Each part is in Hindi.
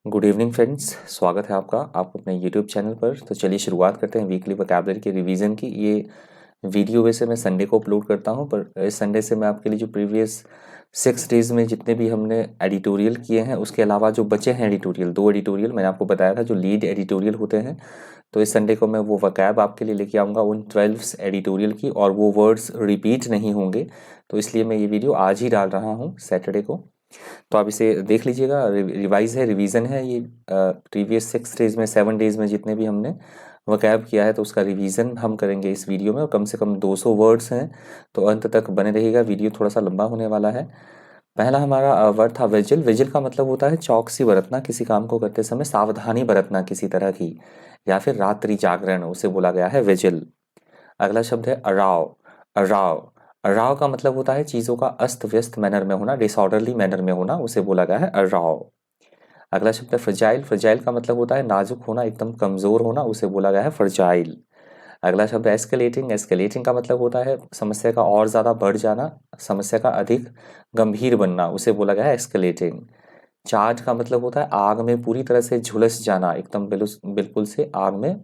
गुड इवनिंग फ्रेंड्स, स्वागत है आपका आप अपने यूट्यूब चैनल पर। तो चलिए शुरुआत करते हैं वीकली वोकैबुलरी के रिवीजन की। ये वीडियो वैसे मैं संडे को अपलोड करता हूँ, पर इस संडे से मैं आपके लिए जो प्रीवियस 6 डेज में जितने भी हमने एडिटोरियल किए हैं उसके अलावा जो बचे हैं एडिटोरियल, 2 एडिटोरियल मैंने आपको बताया था जो लीड एडिटोरियल होते हैं, तो इस संडे को मैं वो वोकैब आपके लिए लेके आऊँगा उन 12 एडिटोरियल की, और वो वर्ड्स रिपीट नहीं होंगे। तो इसलिए मैं ये वीडियो आज ही डाल रहा हूँ सैटरडे को। तो आप इसे देख लीजिएगा, रिवाइज है, रिवीजन है ये। प्रीवियस 6 डेज में, 7 डेज में जितने भी हमने वोकैब किया है तो उसका रिवीजन हम करेंगे इस वीडियो में, और कम से कम 200 वर्ड्स हैं। तो अंत तक बने रहिएगा, वीडियो थोड़ा सा लंबा होने वाला है। पहला हमारा वर्ड था विजिल। विजिल का मतलब होता है चौकसी बरतना, किसी काम को करते समय सावधानी बरतना किसी तरह की, या फिर रात्रि जागरण, उसे बोला गया है विजिल। अगला शब्द है अराव। अराव अराव का मतलब होता है चीज़ों का अस्त व्यस्त मैनर में होना, डिसऑर्डरली मैनर में होना, उसे बोला गया है अराव। अगला शब्द है फ्रजाइल। फ्रजाइल का मतलब होता है नाजुक होना, एकदम कमज़ोर होना, उसे बोला गया है फ्रजाइल। अगला शब्द है एस्केलेटिंग। एस्केलेटिंग का मतलब होता है समस्या का और ज़्यादा बढ़ जाना, समस्या का अधिक गंभीर बनना, उसे बोला गया है एस्केलेटिंग। चार्ज का मतलब होता है आग में पूरी तरह से झुलस जाना, एकदम बिल्कुल से आग में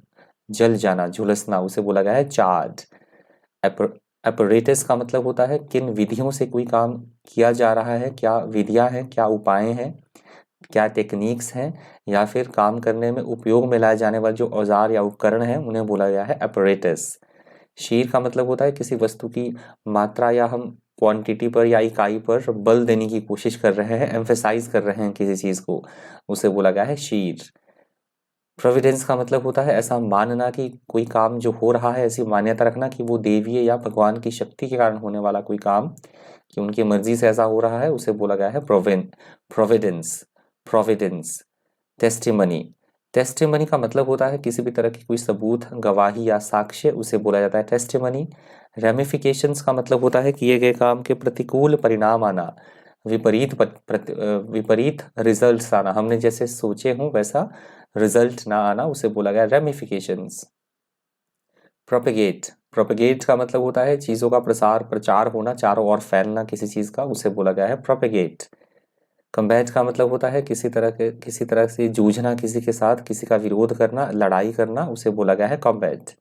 जल जाना, झुलसना, उसे बोला गया है चार्ज। अपरेटस का मतलब होता है किन विधियों से कोई काम किया जा रहा है, क्या विधियां हैं, क्या उपाय हैं, क्या टेक्निक्स हैं, या फिर काम करने में उपयोग में लाए जाने वाले जो औजार या उपकरण हैं उन्हें बोला गया है अपरेटस। शीर का मतलब होता है किसी वस्तु की मात्रा, या हम क्वांटिटी पर या इकाई पर बल देने की कोशिश कर रहे हैं, एम्फेसाइज कर रहे हैं किसी चीज़ को, उसे बोला गया है शीर। प्रोविडेंस का मतलब होता है ऐसा मानना कि कोई काम जो हो रहा है, ऐसी मान्यता रखना कि वो देवीय या भगवान की शक्ति के कारण होने वाला कोई काम, कि उनकी मर्जी से ऐसा हो रहा है, उसे बोला गया है प्रोविडेंस। प्रोविडेंस। टेस्टिमनी। टेस्टिमनी का मतलब होता है किसी भी तरह की कोई सबूत, गवाही या साक्ष्य, उसे बोला जाता है टेस्टिमनी। रेमिफिकेशंस का मतलब होता है किए गए काम के प्रतिकूल परिणाम आना, विपरीत रिजल्ट्स आना, हमने जैसे सोचे हों वैसा रिजल्ट ना आना, उसे बोला गया रेमिफिकेशंस। प्रोपेगेट। प्रोपेगेट का मतलब होता है चीज़ों का प्रसार, प्रचार होना, चारों ओर फैलना किसी चीज़ का, उसे बोला गया है प्रोपेगेट। कम्बैट का मतलब होता है किसी तरह से जूझना, किसी के साथ किसी का विरोध करना, लड़ाई करना, उसे बोला गया है कम्बैट।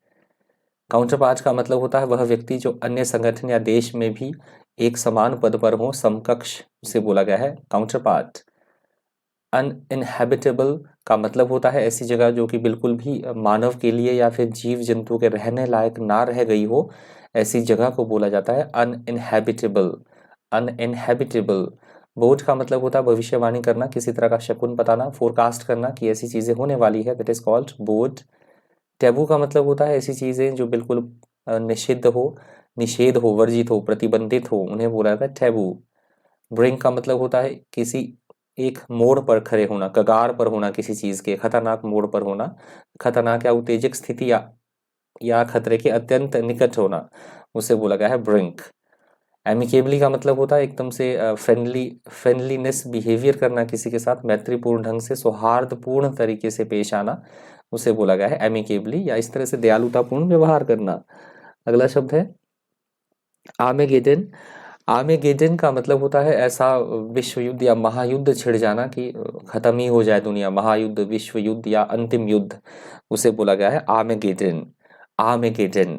काउंटरपार्ट का मतलब होता है वह व्यक्ति जो अन्य संगठन या देश में भी एक समान पद पर हो, समकक्ष, उसे बोला गया है काउंटरपार्ट। अनइनहेबिटेबल का मतलब होता है ऐसी जगह जो कि बिल्कुल भी मानव के लिए या फिर जीव जंतु के रहने लायक ना रह गई हो, ऐसी जगह को बोला जाता है अनइनहेबिटेबल। अनइनहेबिटेबल। बोट का मतलब होता है भविष्यवाणी करना, किसी तरह का शकुन बताना, फोरकास्ट करना कि ऐसी चीज़ें होने वाली है, that is called boat. Taboo का मतलब होता है ऐसी चीज़ें जो बिल्कुल निषिद्ध हो, निषेध हो, वर्जित हो, प्रतिबंधित हो, उन्हें बोला जाता है टैबू। ब्रिंक का मतलब होता है किसी एक मोड़ पर खड़े होना, कगार पर होना किसी चीज़ के, खतरनाक मोड़ पर होना, खतरनाक या उत्तेजक स्थिति या खतरे के अत्यंत निकट होना, उसे बोला गया है ब्रिंक। एमिकेबली का मतलब होता है एकदम से फ्रेंडलीनेस बिहेवियर करना, किसी के साथ मैत्रीपूर्ण ढंग से, सौहार्दपूर्ण तरीके से पेश आना, उसे बोला गया है एमिकेबली, या इस तरह से दयालुतापूर्ण व्यवहार करना। अगला शब्द है आर्मेगेडन। आर्मेगेडन का मतलब होता है ऐसा विश्व युद्ध या महायुद्ध छिड़ जाना कि खत्म ही हो जाए दुनिया, महायुद्ध, विश्व युद्ध या अंतिम युद्ध, उसे बोला गया है आर्मेगेडन। आर्मेगेडन।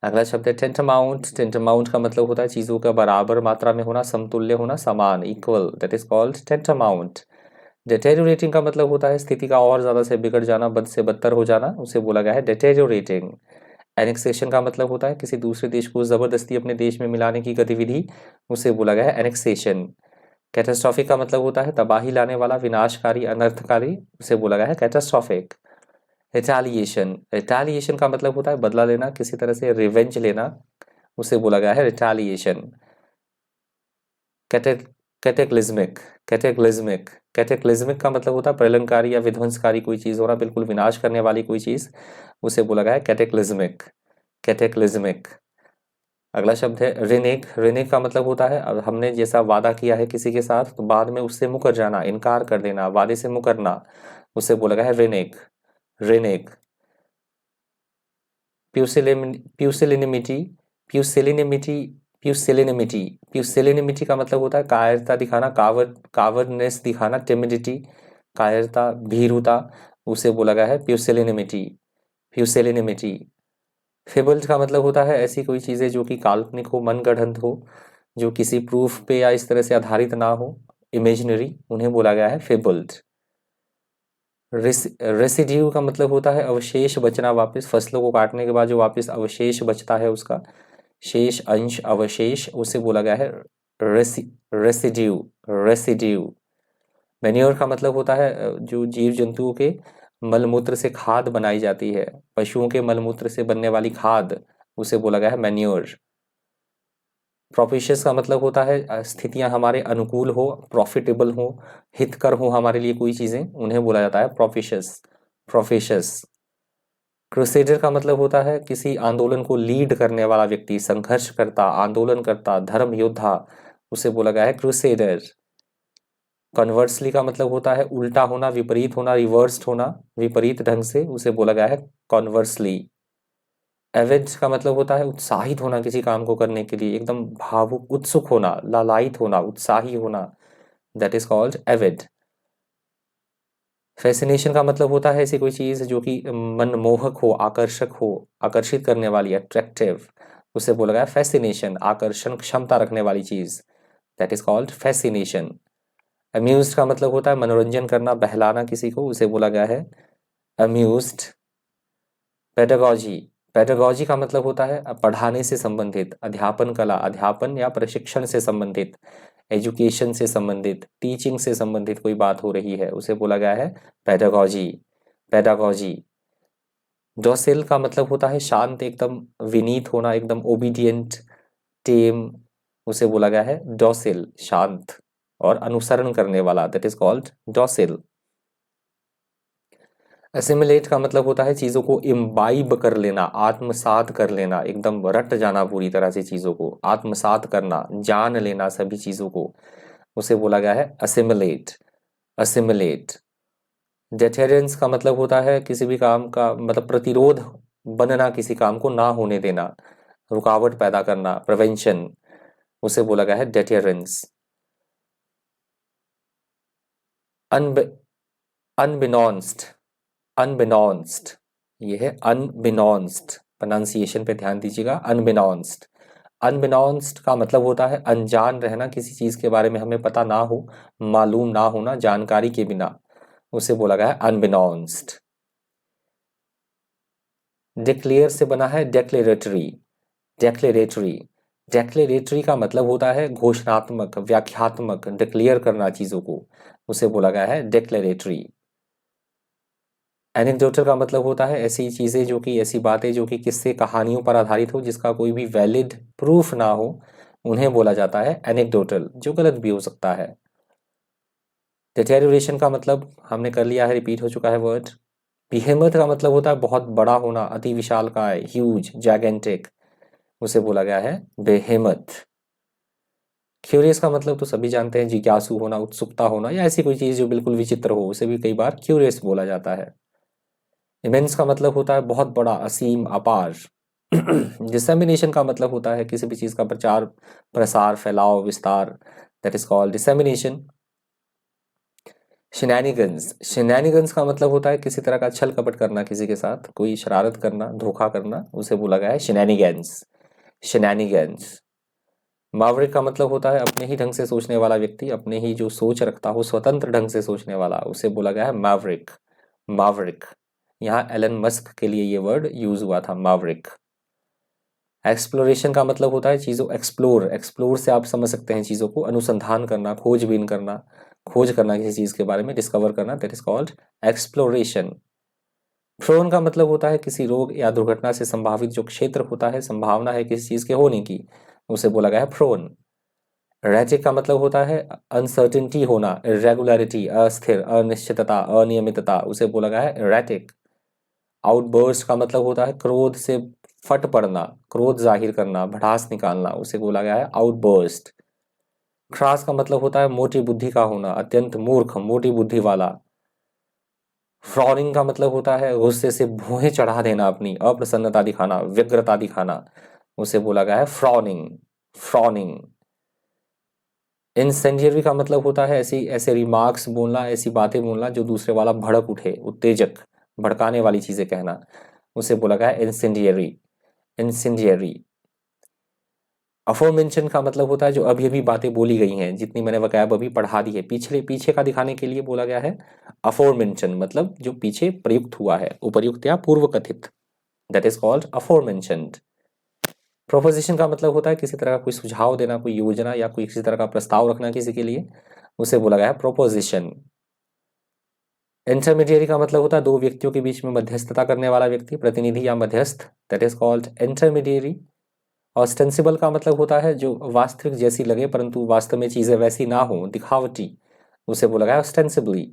अगला शब्द है टेंटामाउंट। टेंटामाउंट का मतलब होता है चीज़ों का बराबर मात्रा में होना, समतुल्य होना, समान, equal, that is called tantamount. Deteriorating का मतलब होता है स्थिति का और ज़्यादा से बिगड़ जाना, बद से बदतर हो जाना, उसे बोला गया है डिटेरियोरेटिंग। एनेक्सेशन का मतलब होता है किसी दूसरे देश को ज़बरदस्ती अपने देश में मिलाने की गतिविधि, उसे बोला गया है एनेक्सेशन। कैटास्ट्रॉफिक का मतलब होता है तबाही लाने वाला, विनाशकारी, अनर्थकारी, उसे बोला गया है कैटास्ट्रॉफिक। रिटालिएशन। रिटालिएशन का मतलब होता है बदला लेना, किसी तरह से रिवेंज लेना, उसे बोला गया है रिटालिएशन। कैटेक्लिज्मिक। कैटेक्लिज्मिक। कैटेक्लिज्मिक का मतलब होता है प्रलंकारी या विध्वंसकारी कोई चीज़ होना, बिल्कुल विनाश करने वाली कोई चीज़, उसे बोला गया है कैटेक्लिज्मिक। कैटेक्लिज्मिक। अगला शब्द है रिनेक। रिनेक का मतलब होता है अब हमने जैसा वादा किया है किसी के साथ तो बाद में उससे मुकर जाना, इनकार कर देना, वादे से मुकरना, उसे बोला गया है रिनेक। रिनेक। प्यूसिलिनिमिटी। प्यूसिलिनिमिटी। प्यूसिलिनिमिटी का मतलब होता है कायरता दिखाना, कावर्डनेस दिखाना, टिमिडिटी, कायरता, भीरुता, उसे बोला गया है प्यूसिलिनिमिटी, प्यूसिलिनिमिटी। फेबल्ड का मतलब होता है ऐसी कोई चीज़ें जो कि काल्पनिक हो, मनगढ़ंत हो, जो किसी प्रूफ पे या इस तरह से आधारित ना हो, इमेजिनरी, उन्हें बोला गया है फेबल्ड। रेसिड्यू का मतलब होता है अवशेष बचना, वापस फसलों को काटने के बाद जो वापस अवशेष बचता है, उसका शेष अंश, अवशेष, उसे बोला गया है रेसिड्यू, रेसिड्यू। मैन्योर का मतलब होता है जो जीव जंतुओं के मलमूत्र से खाद बनाई जाती है, पशुओं के मलमूत्र से बनने वाली खाद, उसे बोला गया है मैन्योर। प्रोपिशियस का मतलब होता है स्थितियां हमारे अनुकूल हो, प्रॉफिटेबल हो, हितकर हो हमारे लिए कोई चीज़ें, उन्हें बोला जाता है प्रोपिशियस, प्रोपिशियस। क्रूसेडर का मतलब होता है किसी आंदोलन को लीड करने वाला व्यक्ति, संघर्ष करता, आंदोलन करता, धर्म योद्धा, उसे बोला गया है क्रूसेडर। कन्वर्सली का मतलब होता है उल्टा होना, विपरीत होना, रिवर्स्ड होना, विपरीत ढंग से, उसे बोला गया है कॉन्वर्सली। एविड का मतलब होता है उत्साहित होना किसी काम को करने के लिए, एकदम भावुक, उत्सुक होना, लालायित होना, उत्साही होना, that is called Avid. Fascination का मतलब होता है ऐसी कोई चीज़ जो कि मनमोहक हो, आकर्षक हो, आकर्षित करने वाली, अट्रैक्टिव, उसे बोला गया फैसिनेशन, आकर्षण क्षमता रखने वाली चीज़, that is called fascination. Amused का मतलब होता है मनोरंजन करना, बहलाना किसी को, उसे बोला गया है अम्यूज्ड। पेडागॉजी, पेडागॉजी का मतलब होता है पढ़ाने से संबंधित, अध्यापन कला, अध्यापन या प्रशिक्षण से संबंधित, एजुकेशन से संबंधित, टीचिंग से संबंधित कोई बात हो रही है, उसे बोला गया है पेडागॉजी, पेडागॉजी। डॉसिल का मतलब होता है शांत, एकदम विनीत होना, एकदम ओबीडियंट, टेम, उसे बोला गया है डॉसिल, शांत और अनुसरण करने वाला, दैट इज कॉल्ड डॉसिल। असिमिलेट का मतलब होता है चीज़ों को इम्बाइब कर लेना, आत्मसात कर लेना, एकदम रट जाना पूरी तरह से चीज़ों को, आत्मसात करना, जान लेना सभी चीज़ों को, उसे बोला गया है असिमिलेट, असिमिलेट। डेथेरेंस का मतलब होता है किसी भी काम का मतलब प्रतिरोध बनना, किसी काम को ना होने देना, रुकावट पैदा करना, प्रिवेंशन, उसे बोला गया है डेथेरेंस। अनबिनॉन्स्ड, अनबिनॉन्स्ड, ये है अनबिनॉन्स्ड, प्रोनाउंसिएशन पे ध्यान दीजिएगा, अनबिनॉन्स्ड। अनबिनॉन्स्ड का मतलब होता है अनजान रहना, किसी चीज़ के बारे में हमें पता ना हो, मालूम ना होना, जानकारी के बिना, उसे बोला गया है अनबिनॉन्स्ड। डिक्लेयर से बना है डेक्लेरेटरी, डेक्लेरेटरी, डेक्लेरेटरी का मतलब होता है घोषणात्मक, व्याख्यात्मक, डिक्लेयर करना चीज़ों को, उसे बोला गया है डेक्लेरेटरी। एनेक्डोटल का मतलब होता है ऐसी चीज़ें जो कि, ऐसी बातें जो कि किस्से कहानियों पर आधारित हो, जिसका कोई भी वैलिड प्रूफ ना हो, उन्हें बोला जाता है एनेक्डोटल, जो गलत भी हो सकता है। डिटेरियोरेशन का मतलब हमने कर लिया है, रिपीट हो चुका है वर्ड। बिहेमथ का मतलब होता है बहुत बड़ा होना, अति विशालकाय, ह्यूज, जैगेंटिक, उसे बोला गया है बेहेमथ। क्यूरियस का मतलब तो सभी जानते हैं, जिज्ञासु होना, उत्सुकता होना, या ऐसी कोई चीज़ जो बिल्कुल विचित्र हो, उसे भी कई बार क्यूरियस बोला जाता है। इमेंस का मतलब होता है बहुत बड़ा, असीम, अपार। डिसेमिनेशन का मतलब होता है किसी भी चीज़ का प्रचार, प्रसार, फैलाव, विस्तार, दैट इज कॉल्ड डिसेमिनेशन। शिनैनिगन्स, शिनैनिगन्स का मतलब होता है किसी तरह का छल कपट करना, किसी के साथ कोई शरारत करना, धोखा करना, उसे बोला गया है शिनैनिगन्स, शिनैनिगन्स। मावरिक का मतलब होता है अपने ही ढंग से सोचने वाला व्यक्ति, अपने ही जो सोच रखता हो, स्वतंत्र ढंग से सोचने वाला, उसे बोला गया है मैवरिक, मावरिक। यहाँ एलन मस्क के लिए ये वर्ड यूज हुआ था, मैवरिक। एक्सप्लोरेशन का मतलब होता है चीज़ों, एक्सप्लोर, एक्सप्लोर से आप समझ सकते हैं चीज़ों को, अनुसंधान करना, खोजबीन करना, खोज करना किसी चीज़ के बारे में, डिस्कवर करना, that is called exploration. Prone का मतलब होता है किसी रोग या दुर्घटना से संभावित जो क्षेत्र होता है, संभावना है किसी चीज़ के होने की, उसे बोला गया है प्रोन। रैटिक का मतलब होता है अनसर्टिनिटी होना, इरेगुलरिटी, अस्थिर, अनिश्चितता, अनियमितता, उसे बोला गया है रैटिक। आउटबर्स्ट का मतलब होता है क्रोध से फट पड़ना, क्रोध जाहिर करना, भड़ास निकालना, उसे बोला गया है आउटबर्स्ट। क्रास का मतलब होता है मोटी बुद्धि का होना, अत्यंत मूर्ख, मोटी बुद्धि वाला। फ्रॉनिंग का मतलब होता है गुस्से से भौहें चढ़ा देना, अपनी अप्रसन्नता दिखाना, व्यग्रता दिखाना, उसे बोला गया है फ्रॉनिंग, फ्रॉनिंग। इंसेंडियरी का मतलब होता है ऐसी ऐसे रिमार्क्स बोलना, ऐसी बातें बोलना जो दूसरे वाला भड़क उठे, उत्तेजक, भड़काने वाली चीजें कहना, उसे बोला गया है इंसेंडियरी। इंसेंडियरी। अफॉरमेंशन का मतलब होता है जो अभी अभी बातें बोली गई हैं, जितनी मैंने वकैब अभी पढ़ा दी है, पिछले पीछे का दिखाने के लिए बोला गया है अफॉरमेंशन, मतलब जो पीछे प्रयुक्त हुआ है, उपर्युक्त या पूर्व कथित, दैट इज कॉल्ड अफॉरमेंशन्ड। प्रोपोजिशन का मतलब होता है किसी तरह का कोई सुझाव देना, कोई योजना या कोई किसी तरह का प्रस्ताव रखना किसी के लिए, उसे बोला गया है प्रोपोजिशन। इंटरमीडिएरी का मतलब होता है दो व्यक्तियों के बीच में मध्यस्थता करने वाला व्यक्ति, प्रतिनिधि या मध्यस्थ, that is called intermediary. Ostensible का मतलब होता है जो वास्तविक जैसी लगे परंतु वास्तव में चीजें वैसी ना हो, दिखावटी, उसे बोला गया ऑस्टेंसिबली।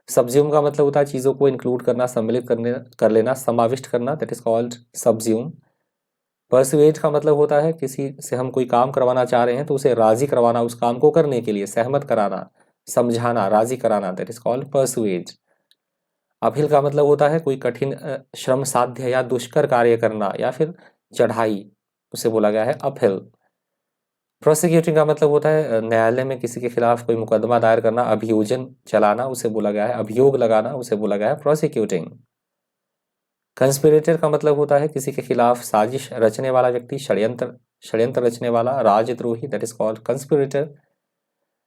सब्ज्यूम का मतलब होता है चीजों को इंक्लूड करना, सम्मिलित कर लेना, समाविष्ट करना, that is called subsume. Persuade का मतलब होता है किसी से हम कोई काम करवाना चाह रहे हैं तो उसे राजी करवाना, उस काम को करने के लिए सहमत कराना, समझाना, राजी कराना, that is called persuade. Uphill का मतलब होता है कोई कठिन श्रम साध्य या दुष्कर कार्य करना या फिर चढ़ाई, उसे बोला गया है अपहिल। प्रोसिक्यूटिंग का मतलब होता है न्यायालय में किसी के खिलाफ कोई मुकदमा दायर करना, अभियोजन चलाना, उसे बोला गया है अभियोग लगाना, उसे बोला गया है प्रोसिक्यूटिंग। कंस्पिरेटर का मतलब होता है किसी के खिलाफ साजिश रचने वाला व्यक्ति, षड्यंत्र षड्यंत्र रचने वाला, राजद्रोही, दैट इज कॉल्ड कंस्पिरेटर।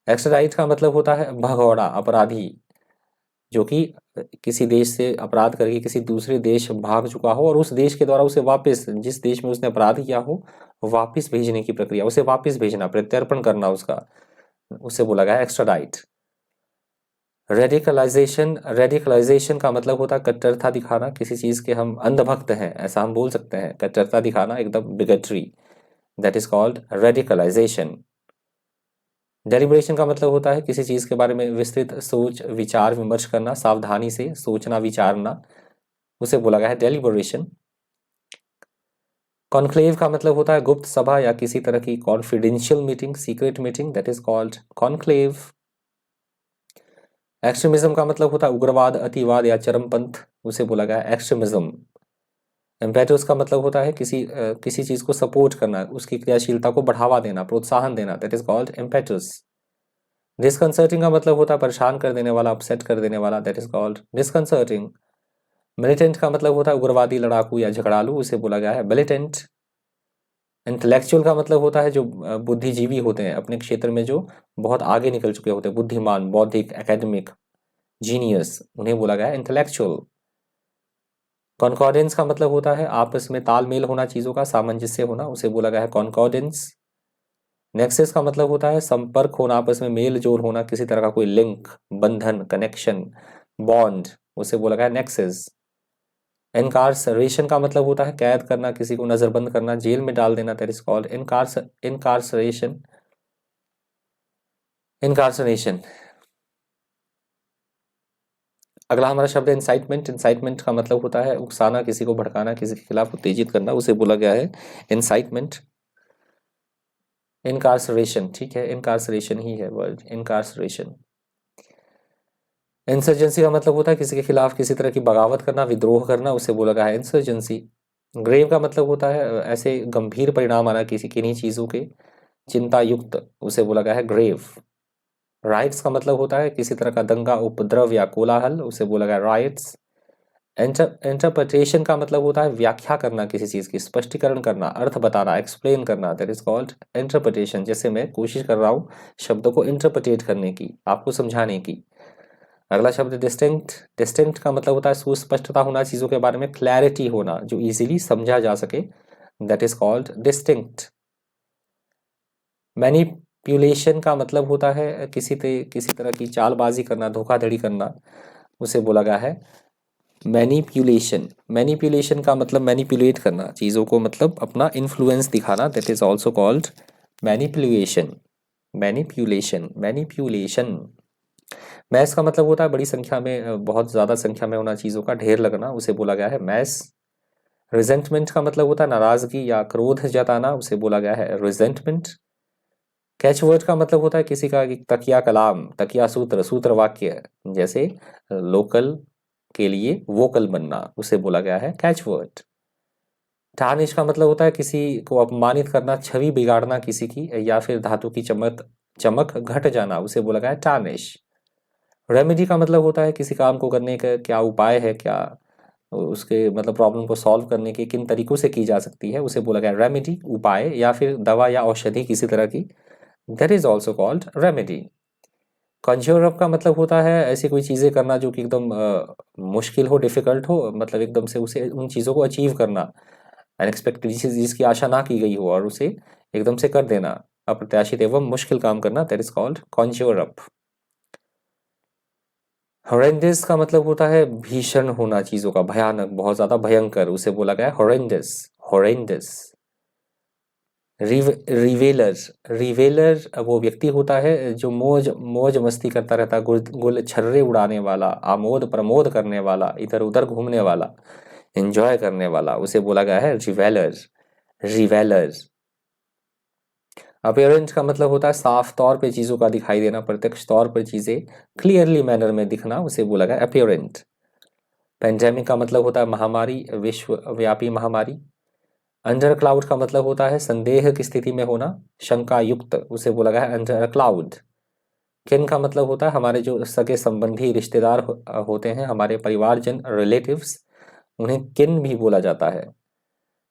एक्स्ट्राडाइट का मतलब होता है भगौड़ा, अपराधी, जो कि किसी देश से अपराध करके किसी दूसरे देश भाग चुका हो और उस देश के द्वारा उसे वापस, जिस देश में उसने अपराध किया हो, वापस भेजने की प्रक्रिया, उसे वापस भेजना, प्रत्यर्पण करना उसका, उसे बोला गया एक्स्ट्राडाइट। रेडिकलाइजेशन, रेडिकलाइजेशन का मतलब होता है कट्टरता दिखाना, किसी चीज के हम अंधभक्त हैं ऐसा हम बोल सकते हैं, कट्टरता दिखाना, एकदम bigotry, that is called radicalisation. Deliberation का मतलब होता है किसी चीज के बारे में विस्तृत सोच विचार विमर्श करना, सावधानी से सोचना विचारना, उसे बोला गया है डेलिब्रेशन। कॉन्क्लेव का मतलब होता है गुप्त सभा या किसी तरह की confidential meeting, secret meeting, that is called conclave. Extremism का मतलब होता है उग्रवाद, अतिवाद या चरमपंथ, उसे बोला गया है एक्सट्रीमिज्म। इम्पेटस का मतलब होता है किसी चीज को सपोर्ट करना, उसकी क्रियाशीलता को बढ़ावा देना, प्रोत्साहन देना, that is called impetus. Disconcerting का मतलब होता है परेशान कर देने वाला, अपसेट कर देने वाला, that is called disconcerting. Militant का मतलब होता है उग्रवादी, लड़ाकू या झगड़ालू, उसे बोला गया है मिलिटेंट। इंटेलेक्चुअल का मतलब होता है जो बुद्धिजीवी होते हैं अपने क्षेत्र में, जो बहुत आगे निकल चुके होते हैं, बुद्धिमान, बौद्धिक, एकेडमिक, जीनियस, उन्हें बोला गया है इंटेलेक्चुअल। कॉन्कॉर्डेंस का मतलब होता है आपस में तालमेल होना, चीजों का सामंजस्य होना, उसे बोला गया है कॉन्कॉर्डेंस। नेक्सस का मतलब होता है संपर्क होना, आपस में मेल जोल होना, किसी तरह का कोई लिंक, बंधन, कनेक्शन, बॉन्ड, उसे बोला गया नेक्सस। इनकार्सरेशन का मतलब होता है कैद करना, किसी को नजरबंद करना, जेल में डाल देना, दैट इज कॉल्ड इनकार्सरेशन। इनकार्सरेशन। अगला हमारा शब्द है इंसाइटमेंट। इंसाइटमेंट का मतलब होता है उकसाना, किसी को भड़काना, किसी के खिलाफ उत्तेजित करना, उसे बोला गया है इंसाइटमेंट। इनकार्सरेशन, ठीक है, इनकार्सरेशन ही है वर्ड, इनकार्सरेशन। इंसर्जेंसी का मतलब होता है किसी के खिलाफ किसी तरह की बगावत करना, विद्रोह करना, उसे बोला गया है इंसर्जेंसी। ग्रेव का मतलब होता है ऐसे गंभीर परिणाम आना किसी किन्हीं चीजों के, चिंता युक्त, उसे बोला गया है ग्रेव। राइट्स का मतलब होता है किसी तरह का दंगा, उपद्रव या कोलाहल, उसे बोला गया राइट्स। इंटरप्रिटेशन का मतलब होता है व्याख्या करना किसी चीज की, स्पष्टीकरण करना, अर्थ बताना, एक्सप्लेन करना, दैट इज कॉल्ड इंटरप्रिटेशन। जैसे मैं कोशिश कर रहा हूँ शब्दों को इंटरप्रिटेट करने की, आपको समझाने की। अगला शब्द डिस्टिंक्ट। डिस्टिंक्ट का मतलब होता है सुस्पष्टता होना, चीजों के बारे में क्लैरिटी होना, जो इजीली समझा जा सके, that is called distinct. Manipulation का मतलब होता है किसी तरह की चालबाजी करना, धोखाधड़ी करना, उसे बोला गया है मैनिपुलेशन। मैनिपुलेशन का मतलब मैनिपुलेट करना चीज़ों को, मतलब अपना इन्फ्लुएंस दिखाना, that is also called manipulation. Manipulation, manipulation. Mass का मतलब होता है बड़ी संख्या में, बहुत ज़्यादा संख्या में होना, चीज़ों का ढेर लगना, उसे बोला गया है मैस। रिजेंटमेंट का मतलब होता है नाराजगी या क्रोध जताना, उसे बोला गया है रिजेंटमेंट। कैचवर्ड का मतलब होता है किसी का तकिया कलाम, तकिया सूत्र, सूत्र वाक्य, जैसे लोकल के लिए वोकल बनना, उसे बोला गया है कैचवर्ड। टार्निश का मतलब होता है किसी को अपमानित करना, छवि बिगाड़ना किसी की, या फिर धातु की चमक चमक घट जाना, उसे बोला गया है टार्निश। रेमेडी का मतलब होता है किसी काम को करने का क्या उपाय है, क्या उसके मतलब प्रॉब्लम को सॉल्व करने के किन तरीकों से की जा सकती है, उसे बोला गया रेमेडी, उपाय या फिर दवा या औषधि किसी तरह की, that is also called remedy. Conjure up का मतलब होता है ऐसी कोई चीज़ें करना जो कि एकदम मुश्किल हो, डिफिकल्ट हो, मतलब एकदम से उसे उन चीज़ों को अचीव करना, अनएक्सपेक्टेड जिसकी आशा ना की गई हो और उसे एकदम से कर देना, अप्रत्याशित एवं मुश्किल काम करना, that is called conjure up. Horrendous का मतलब होता है भीषण होना, चीज़ों का भयानक, बहुत ज़्यादा भयंकर, उसे बोला गया है हॉरेंडस, हॉरेंडस। रिवेलर, रिवेलर वो व्यक्ति होता है जो मौज मौज मस्ती करता रहता है, गुल छर्रे उड़ाने वाला, आमोद प्रमोद करने वाला, इधर उधर घूमने वाला, एंजॉय करने वाला, उसे बोला गया है रिवेलर, रिवेलर। अपीयरेंस का मतलब होता है साफ तौर पे चीज़ों का दिखाई देना, प्रत्यक्ष तौर पर चीज़ें क्लियरली मैनर में दिखना, उसे बोला गया अपीयरेंट। पेंडेमिक का मतलब होता है महामारी, विश्वव्यापी महामारी। अंडर क्लाउड का मतलब होता है संदेह की स्थिति में होना, शंका युक्त, उसे बोला गया है अंडर क्लाउड। किन का मतलब होता है हमारे जो सगे संबंधी रिश्तेदार होते हैं, हमारे परिवारजन, रिलेटिव्स, उन्हें किन भी बोला जाता है।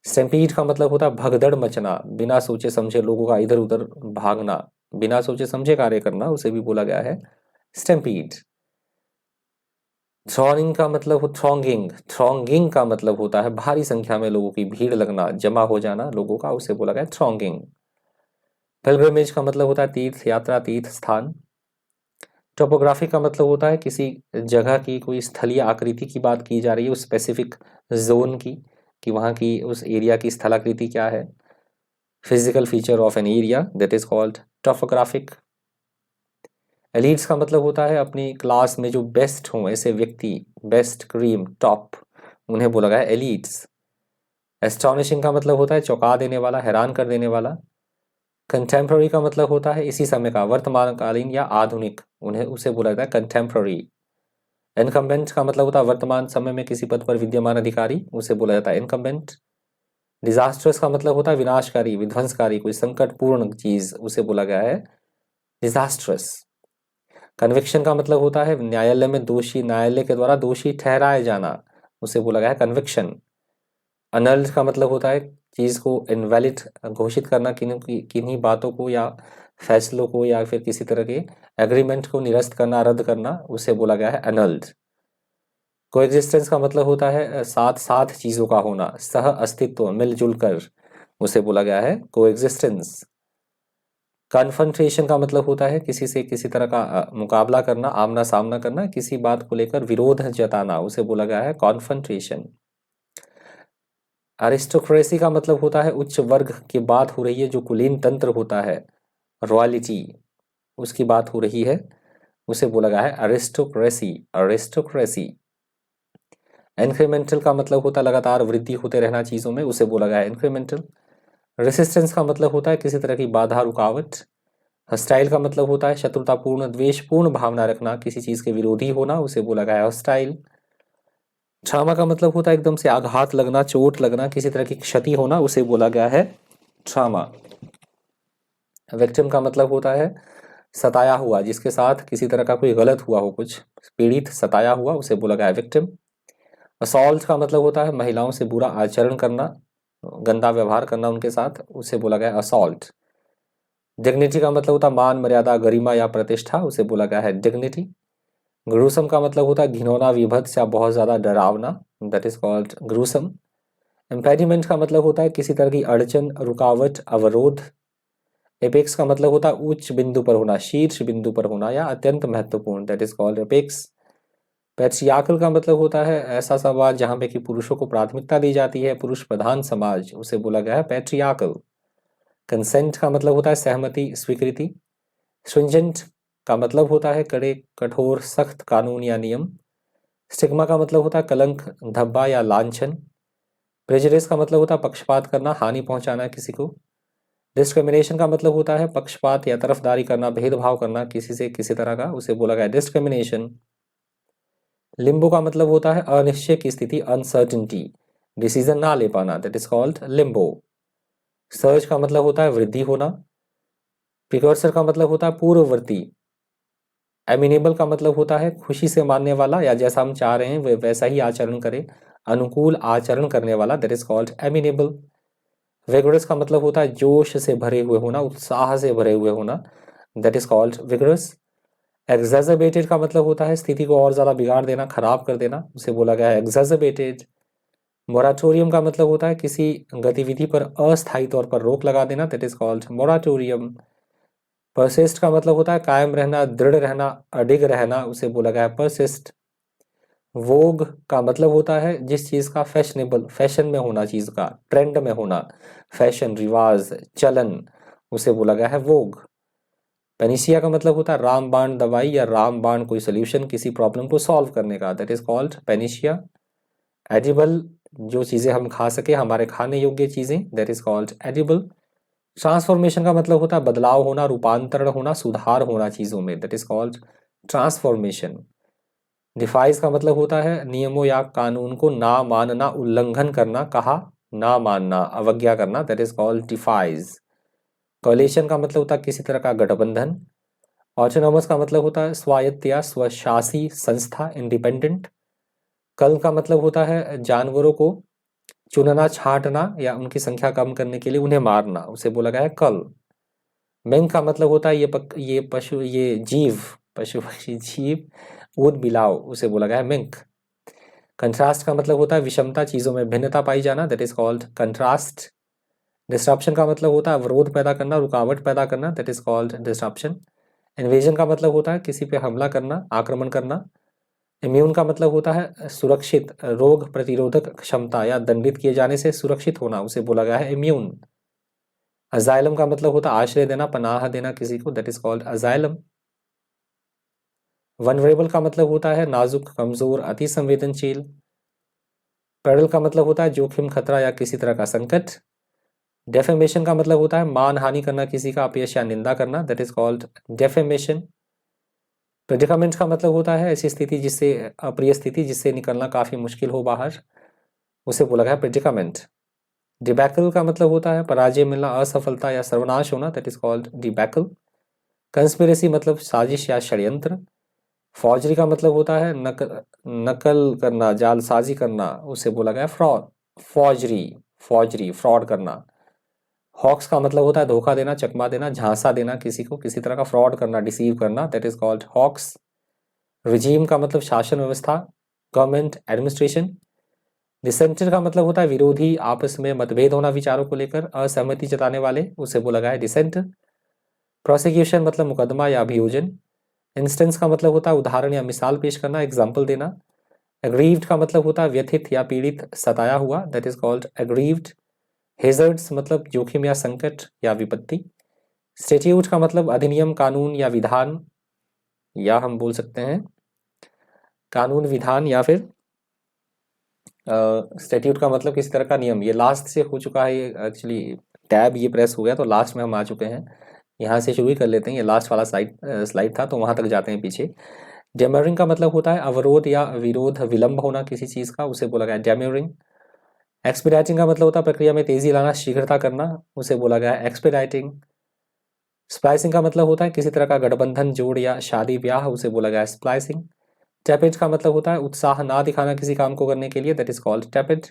स्टैम्पीड का मतलब होता है भगदड़ मचना, बिना सोचे समझे लोगों का इधर उधर भागना, बिना सोचे समझे कार्य करना, उसे भी बोला गया है स्टैम्पीड। थ्रॉनिंग का मतलब हो थ्रॉन्गिंग, थ्रॉन्गिंग का मतलब होता है भारी संख्या में लोगों की भीड़ लगना, जमा हो जाना लोगों का, उसे बोला गया थ्रॉन्गिंग। पिलग्रिमेज का मतलब होता है तीर्थ यात्रा, तीर्थ स्थान। टोपोग्राफी का मतलब होता है किसी जगह की कोई स्थलीय आकृति की बात की जा रही है, उस स्पेसिफिक जोन की, कि वहाँ की उस एरिया की स्थलाकृति क्या है। Physical feature of an area, that is called topographic. Elites का मतलब होता है अपनी क्लास में जो बेस्ट हों ऐसे व्यक्ति, बेस्ट, क्रीम, टॉप, उन्हें बोला गया है एलीट्स। एस्टॉनिशिंग का मतलब होता है चौंका देने वाला, हैरान कर देने वाला। कंटेम्प्ररी का मतलब होता है इसी समय का, वर्तमानकालीन या आधुनिक, उन्हें उसे बोला जाता है कंटेम्प्ररी। इनकम्बेंट का मतलब होता है वर्तमान समय में किसी पद पर विद्यमान अधिकारी, उसे बोला जाता है इनकम्बेंट। डिजास्टर्स का मतलब होता है विनाशकारी, विध्वंसकारी, कोई संकटपूर्ण चीज, उसे बोला गया है डिजास्ट्रस। कन्विक्शन का मतलब होता है न्यायालय में दोषी, न्यायालय के द्वारा दोषी ठहराया जाना, उसे बोला गया है कन्विक्शन। अनल्ड का मतलब होता है चीज को इनवैलिड घोषित करना, किन्हीं बातों को या फैसलों को या फिर किसी तरह के एग्रीमेंट को निरस्त करना, रद्द करना, उसे बोला गया है अनल्ड। कोएग्जिस्टेंस का मतलब होता है साथ साथ चीजों का होना, सह अस्तित्व, मिलजुल कर, उसे बोला गया है कोएग्जिस्टेंस। कन्फ्रंटेशन का मतलब होता है किसी से किसी तरह का मुकाबला करना, आमना सामना करना, किसी बात को लेकर विरोध जताना, उसे बोला गया है कॉन्फ्रंटेशन। अरिस्टोक्रेसी का मतलब होता है उच्च वर्ग की बात हो रही है, जो कुलीन तंत्र होता है, रॉयलिटी, उसकी बात हो रही है, उसे बोला गया है अरिस्टोक्रेसी, अरिस्टोक्रेसी। इंक्रीमेंटल का मतलब होता है लगातार वृद्धि होते रहना चीजों में, उसे बोला गया है इंक्रीमेंटल। रेसिस्टेंस का मतलब होता है किसी तरह की बाधा, रुकावट। हॉस्टाइल का मतलब होता है शत्रुतापूर्ण, द्वेषपूर्ण भावना रखना, किसी चीज के विरोधी होना, उसे बोला गया है हॉस्टाइल। ट्रामा का मतलब होता है एकदम से आघात लगना, चोट लगना, किसी तरह की क्षति होना, उसे बोला गया है ट्रामा। विक्टिम का मतलब होता है सताया हुआ, जिसके साथ किसी तरह का कोई गलत हुआ हो, कुछ पीड़ित, सताया हुआ, उसे बोला गया है विक्टिम। असॉल्ट का मतलब होता है महिलाओं से बुरा आचरण करना, गंदा व्यवहार करना उनके साथ, उसे बोला गया है असॉल्ट। डिग्निटी का मतलब होता है मान, मर्यादा, गरिमा या प्रतिष्ठा, उसे बोला गया है डिग्निटी। ग्रूसम का मतलब होता है घिनौना, विभत्स या बहुत ज्यादा डरावना, that is called gruesome. Impediment का मतलब होता है किसी तरह की अड़चन, रुकावट, अवरोध। एपेक्स का मतलब होता है उच्च बिंदु पर होना, शीर्ष बिंदु पर होना या अत्यंत महत्वपूर्ण, that is called apex. Patriarchal का मतलब होता है ऐसा समाज जहां पे कि पुरुषों को प्राथमिकता दी जाती है, पुरुष प्रधान समाज, उसे बोला गया है पैट्रियार्कल। कंसेंट का मतलब होता है सहमति, स्वीकृति। स्ट्रिंजेंट का मतलब होता है कड़े, कठोर, सख्त कानून या नियम। स्टिग्मा का मतलब होता है कलंक, धब्बा या लांछन। प्रेजुडिस का मतलब होता है पक्षपात करना, हानि पहुंचाना किसी को। डिस्क्रिमिनेशन का मतलब होता है पक्षपात या तरफदारी करना, भेदभाव करना किसी से किसी तरह का, उसे बोला गया डिस्क्रिमिनेशन। लिम्बो का मतलब होता है अनिश्चय की स्थिति, अनसर्टिनिटी, डिसीजन ना ले पाना, that is called Limbo. Surge का मतलब होता है वृद्धि होना। प्रिकॉर्सर का मतलब होता है पूर्ववर्ती। एमिनेबल का मतलब होता है खुशी से मानने वाला, या जैसा हम चाह रहे हैं वे वैसा ही आचरण करे, अनुकूल आचरण करने वाला, that is called amenable. Vigorous का मतलब होता है जोश से भरे हुए होना, उत्साह से भरे हुए होना, दैट इज कॉल्ड विगरस। एग्जैजर्बेटेड का मतलब होता है स्थिति को और ज़्यादा बिगाड़ देना, खराब कर देना, उसे बोला गया है एग्जैजर्बेटेड। मोराटोरियम का मतलब होता है किसी गतिविधि पर अस्थायी तौर पर रोक लगा देना, that is called moratorium. Persist का मतलब होता है कायम रहना, दृढ़ रहना, अडिग रहना, उसे बोला गया है परसिस्ट। वोग का मतलब होता है जिस चीज़ का फैशनेबल, फैशन में होना, चीज़ का ट्रेंड में होना, फैशन, रिवाज, चलन, उसे बोला गया है वोग। पेनिसिया का मतलब होता है रामबाण दवाई या रामबाण कोई सोल्यूशन किसी प्रॉब्लम को सॉल्व करने का, दैट इज कॉल्ड पेनिसिया। एडिबल, जो चीज़ें हम खा सके, हमारे खाने योग्य चीज़ें, that is called edible. Transformation का मतलब होता है बदलाव होना, रूपांतरण होना, सुधार होना चीज़ों में, that is called transformation. Defies का मतलब होता है नियमों या कानून को ना मानना, उल्लंघन करना, कहा ना मानना, अवज्ञा करना, that is called defies. Coalition का मतलब होता है किसी तरह का गठबंधन। ऑटोनॉमस का मतलब होता है स्वायत्त या स्वशासी संस्था, इंडिपेंडेंट। कल का मतलब होता है जानवरों को चुनना, छांटना या उनकी संख्या कम करने के लिए उन्हें मारना, उसे बोला गया है कल। मिंक का मतलब होता है ये पशु, ये जीव, पशु पक्षी जीव, ऊद बिलाव, उसे बोला गया है मिंक। कंट्रास्ट का मतलब होता है विषमता, चीज़ों में भिन्नता पाई जाना, that is called contrast. Disruption का मतलब होता है अवरोध पैदा करना, रुकावट पैदा करना, that is called disruption. Invasion का मतलब होता है किसी पे हमला करना, आक्रमण करना। इम्यून का मतलब होता है सुरक्षित, रोग प्रतिरोधक क्षमता या दंडित किए जाने से सुरक्षित होना, उसे बोला गया है इम्यून। अजाइलम का मतलब होता है आश्रय देना, पनाह देना किसी को, that is called asylum. Vulnerable का मतलब होता है नाजुक, कमजोर, अति संवेदनशील। पेरल का मतलब होता है जोखिम, खतरा या किसी तरह का संकट। डेफेमेशन का मतलब होता है मानहानि करना, किसी का अपयश या निंदा करना, that is called defamation. Predicament का मतलब होता है ऐसी स्थिति जिससे, अप्रिय स्थिति जिससे निकलना काफी मुश्किल हो बाहर, उसे बोला गया है प्रेडिकामेंट। डिबैकल का मतलब होता है पराजय मिलना, असफलता या सर्वनाश होना, that is called debacle. Conspiracy मतलब साजिश या षड्यंत्र। फौजरी का मतलब होता है नकल, नकल करना, जालसाजी करना, उसे बोला गया फ्रॉड, फौजरी, फौजरी, फ्रॉड करना। हॉक्स का मतलब होता है धोखा देना, चकमा देना, झांसा देना किसी को, किसी तरह का फ्रॉड करना, डिसीव करना, that is called hoax. Regime का मतलब शासन व्यवस्था, गवर्नमेंट, एडमिनिस्ट्रेशन। डिसेंटर का मतलब होता है विरोधी, आपस में मतभेद होना विचारों को लेकर, असहमति जताने वाले, उसे बोला गया है डिसेंट। प्रोसिक्यूशन मतलब मुकदमा या अभियोजन। इंस्टेंस का मतलब होता है उदाहरण या मिसाल पेश करना, एग्जाम्पल देना। एग्रीव्ड का मतलब होता है व्यथित या पीड़ित, सताया हुआ, दैट इज कॉल्ड एग्रीव्ड। हेजर्ड्स मतलब जोखिम या संकट या विपत्ति। स्टेट्यूट का मतलब अधिनियम, कानून या विधान, या हम बोल सकते हैं कानून, विधान, या फिर स्टेट्यूट का मतलब किसी तरह का नियम। ये लास्ट से हो चुका है, ये एक्चुअली टैब ये प्रेस हो गया तो लास्ट में हम आ चुके हैं। यहाँ से शुरू ही कर लेते हैं, ये लास्ट वाला स्लाइड था तो वहाँ तक जाते हैं पीछे। डेमरिंग का मतलब होता है अवरोध या विरोध, विलंब होना किसी चीज़ का, उसे बोला गया डेमरिंग। एक्सपीडाइटिंग का मतलब होता है प्रक्रिया में तेजी लाना, शीघ्रता करना, उसे बोला गया है एक्सपीडाइटिंग। स्प्लाइसिंग का मतलब होता है किसी तरह का गठबंधन, जोड़ या शादी ब्याह, उसे बोला गया है स्प्लाइसिंग। टेपिड का मतलब होता है उत्साह ना दिखाना किसी काम को करने के लिए, दैट इज कॉल्ड टेपिड।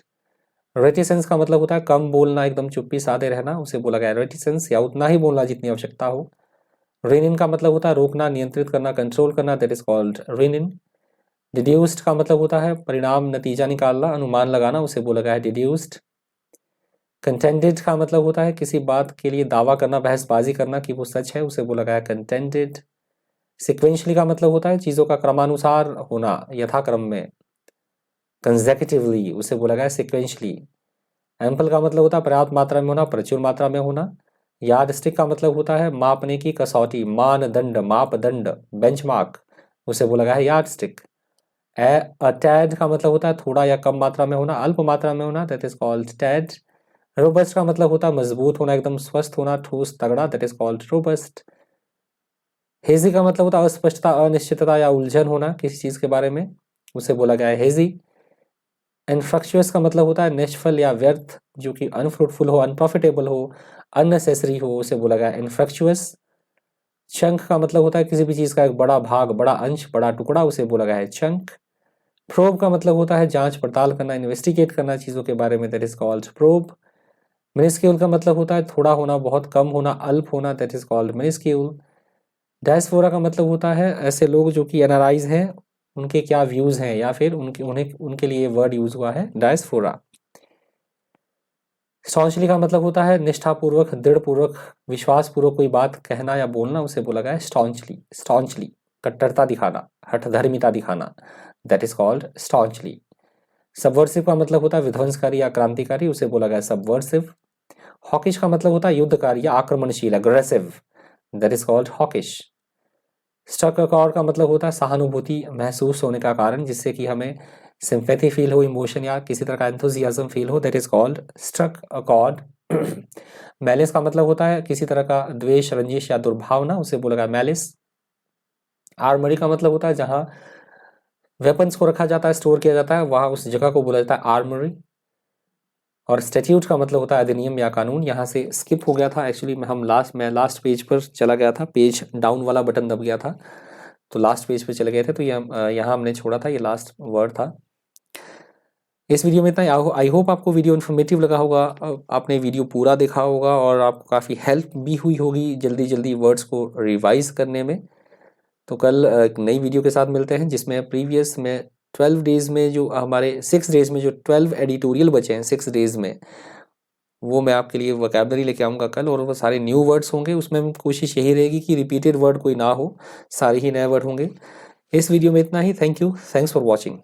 रेटिसेंस का मतलब होता है कम बोलना, एकदम चुप्पी साधे रहना, उसे बोला गया है रेटिसेंस, या उतना ही बोलना जितनी आवश्यकता हो। रेनिन का मतलब होता है रोकना, नियंत्रित करना, कंट्रोल करना, that is called rein in. Deduced का मतलब होता है परिणाम, नतीजा निकालना, अनुमान लगाना, उसे बोला गया है डिड्यूस्ड। कंटेंडेड का मतलब होता है किसी बात के लिए दावा करना, बहसबाजी करना कि वो सच है, उसे बोला गया है कंटेंडेड। सिक्वेंशली का मतलब होता है चीज़ों का क्रमानुसार होना, यथाक्रम में, कंसेक्यूटिवली, उसे बोला गया है सिक्वेंशली। एम्पल का मतलब होता है पर्याप्त मात्रा में होना, प्रचुर मात्रा में होना। यार्ड स्टिक का मतलब होता है मापने की कसौटी, मानदंड, मापदंड, बेंचमार्क, उसे बोला गया है यार्ड स्टिक। टैड का मतलब होता है थोड़ा या कम मात्रा में होना, अल्प मात्रा में होना, दैट इज कॉल्ड टैड। रोबस्ट का मतलब होता है मजबूत होना, एकदम स्वस्थ होना, ठोस, तगड़ा, that is called robust. Hazy का मतलब होता है अस्पष्टता, अनिश्चितता या उलझन होना किसी चीज के बारे में, उसे बोला गया है हेजी। इनफ्रक्चुअस का मतलब होता है निष्फल या व्यर्थ, जो कि अनफ्रूटफुल हो, अनप्रॉफिटेबल हो, अननेसेसरी हो, उसे बोला गया है इनफ्रक्चुअस। चंक का मतलब होता है किसी भी चीज़ का एक बड़ा भाग, बड़ा अंश, बड़ा टुकड़ा, उसे बोला गया है चंक। प्रोब का मतलब होता है जांच पड़ताल करना, इन्वेस्टिगेट करना चीज़ों के बारे में, that is called probe. Minuscule का मतलब होता है थोड़ा होना, बहुत कम होना, अल्प होना, that is called minuscule. Diaspora का मतलब होता है ऐसे लोग जो कि एनालाइज हैं, उनके क्या व्यूज़ हैं, या फिर उनके लिए वर्ड यूज़ हुआ है डायस्पोरा। स्टॉन्चली का मतलब होता है निष्ठापूर्वक, दृढ़पूर्वक, विश्वासपूर्वक कोई बात कहना या बोलना, उसे बोला गया है स्टॉन्चली। स्टॉन्चली कट्टरता दिखाना, हठधर्मिता दिखाना, दैट इज कॉल्ड स्टॉन्चली। सबवर्सिव का मतलब होता है विध्वंसकारी या क्रांतिकारी, उसे बोला गया सबवर्सिव। हॉकिश का मतलब होता है युद्धकारी या आक्रमणशील, aggressive, that is called hawkish. Struck accord का मतलब होता है सहानुभूति महसूस होने का कारण, जिससे कि हमें सिंपैथी फील हो, इमोशन या किसी तरह का एंथुजियाज्म फील हो, that is called struck a chord. Malice का मतलब होता है किसी तरह का द्वेष, रंजिश या दुर्भावना, उसे बोला गया मैलिस। आर्मरी का मतलब होता है जहां वेपन्स को रखा जाता है, स्टोर किया जाता है, वहां उस जगह को बोला जाता है आर्मरी। और स्टैट्यूट का मतलब होता है अधिनियम या कानून। यहाँ से स्किप हो गया था एक्चुअली, मैं लास्ट पेज पर चला गया था, पेज डाउन वाला बटन दब गया था, तो लास्ट पेज पे चले गए थे, तो यहाँ हमने छोड़ा था, ये लास्ट वर्ड था। इस वीडियो में इतना। आई होप आपको वीडियो इन्फॉर्मेटिव लगा होगा, आपने वीडियो पूरा देखा होगा और आपको काफ़ी हेल्प भी हुई होगी जल्दी जल्दी वर्ड्स को रिवाइज करने में। तो कल एक नई वीडियो के साथ मिलते हैं, जिसमें प्रीवियस में 12 डेज़ में जो हमारे 6 डेज़ में जो 12 एडिटोरियल बचे हैं 6 डेज़ में, वो मैं आपके लिए वोकैबलरी लेके आऊँगा कल, और वो सारे न्यू वर्ड्स होंगे। उसमें कोशिश यही रहेगी कि रिपीटेड वर्ड कोई ना हो, सारे ही नए वर्ड होंगे। इस वीडियो में इतना ही। Thank you, thanks for watching.